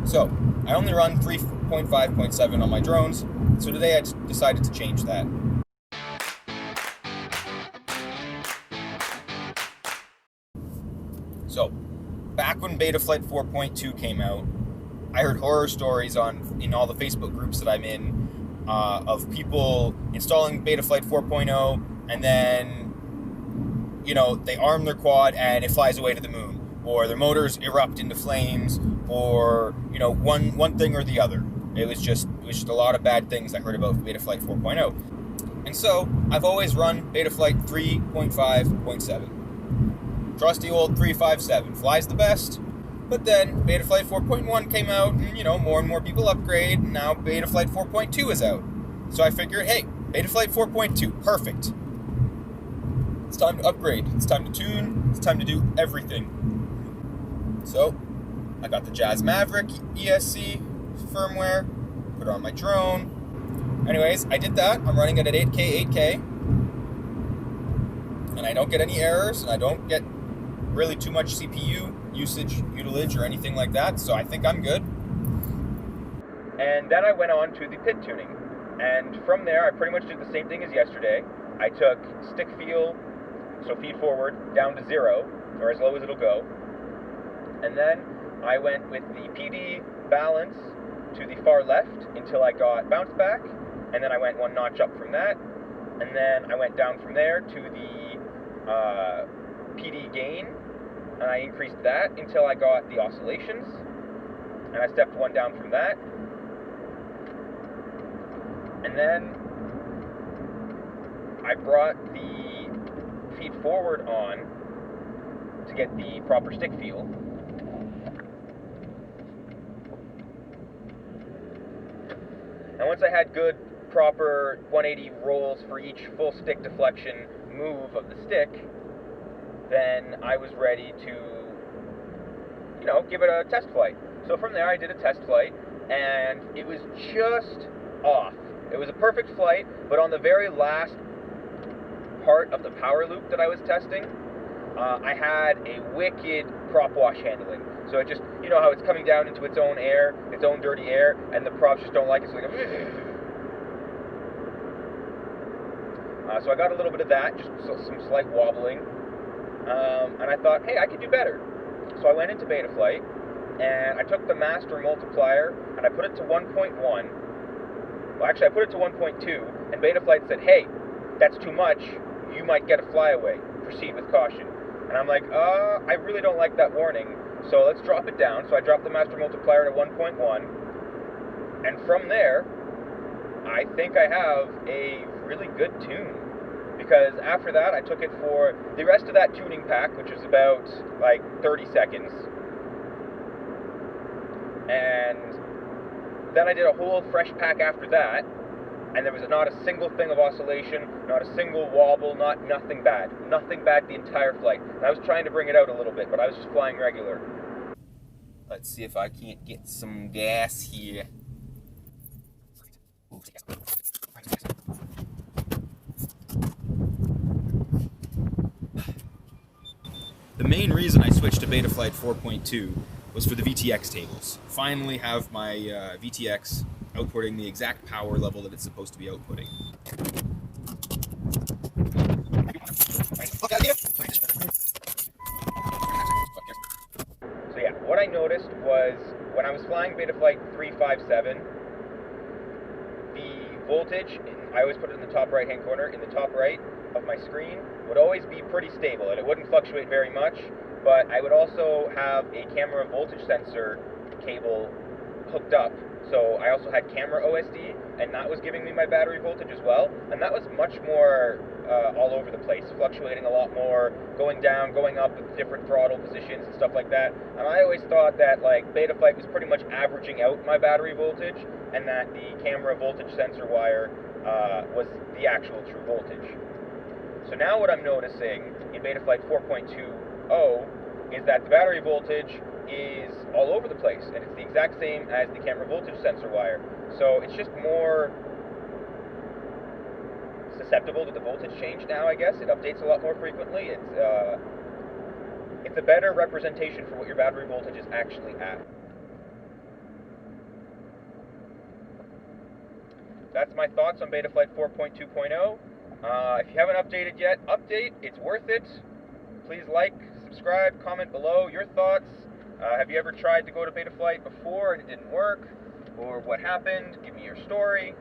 So I only run 3.5.7 on my drones, so today I decided to change that. So back when Betaflight 4.2 came out, I heard horror stories in all the Facebook groups that I'm in of people installing Betaflight 4.0 and then they arm their quad and it flies away to the moon, or their motors erupt into flames, or one thing or the other. It was just a lot of bad things I heard about Betaflight 4.0, and so I've always run Betaflight 3.5.7. Trusty old 357 flies the best. But then Betaflight 4.1 came out, and more and more people upgrade, and now Betaflight 4.2 is out. So I figured, hey, Betaflight 4.2, perfect. It's time to upgrade. It's time to tune. It's time to do everything. So I got the Jazz Maverick ESC firmware, put it on my drone. Anyways, I did that. I'm running it at 8K, and I don't get any errors, and I don't get really too much CPU utilage or anything like that, so I think I'm good. And then I went on to the pit tuning, and from there I pretty much did the same thing as yesterday. I took stick feel, so feed forward, down to 0, or as low as it'll go, and then I went with the PD balance to the far left until I got bounce back, and then I went one notch up from that, and then I went down from there to the PD gain, and I increased that until I got the oscillations, and I stepped one down from that, and then I brought the feed forward on to get the proper stick feel. And once I had good, proper 180 rolls for each full stick deflection move of the stick, then I was ready to, give it a test flight. So from there I did a test flight, and it was just off. It was a perfect flight, but on the very last part of the power loop that I was testing, I had a wicked prop wash handling. So it just, how it's coming down into its own air, its own dirty air, and the props just don't like it, so like so I got a little bit of that, just some slight wobbling, and I thought, hey, I could do better. So I went into Betaflight, and I took the master multiplier, and I put it to 1.1. Well, actually, I put it to 1.2, and Betaflight said, hey, that's too much, you might get a flyaway, proceed with caution. And I'm like, I really don't like that warning, so let's drop it down. So I dropped the master multiplier to 1.1, and from there, I think I have a really good tune. Because after that, I took it for the rest of that tuning pack, which is about, 30 seconds. And then I did a whole fresh pack after that, and there was not a single thing of oscillation, not a single wobble, nothing bad. Nothing bad the entire flight. And I was trying to bring it out a little bit, but I was just flying regular. Let's see if I can't get some gas here. The main reason I switched to Betaflight 4.2 was for the VTX tables. Finally have my VTX outputting the exact power level that it's supposed to be outputting. So yeah, what I noticed was when I was flying Betaflight 357, the voltage, I always put it in the top right hand corner, in the top right of my screen, would always be pretty stable, and it wouldn't fluctuate very much, but I would also have a camera voltage sensor cable hooked up, so I also had camera OSD, and that was giving me my battery voltage as well, and that was much more all over the place, fluctuating a lot more, going down, going up with different throttle positions and stuff like that, and I always thought that Betaflight was pretty much averaging out my battery voltage, and that the camera voltage sensor wire was the actual true voltage. So now what I'm noticing in Betaflight 4.20 is that the battery voltage is all over the place, and it's the exact same as the camera voltage sensor wire. So it's just more susceptible to the voltage change now, I guess. It updates a lot more frequently. It's a better representation for what your battery voltage is actually at. that's my thoughts on Betaflight 4.2.0. If you haven't updated yet, update. It's worth it. Please like, subscribe, comment below your thoughts. Have you ever tried to go to Betaflight before and it didn't work? Or what happened? Give me your story.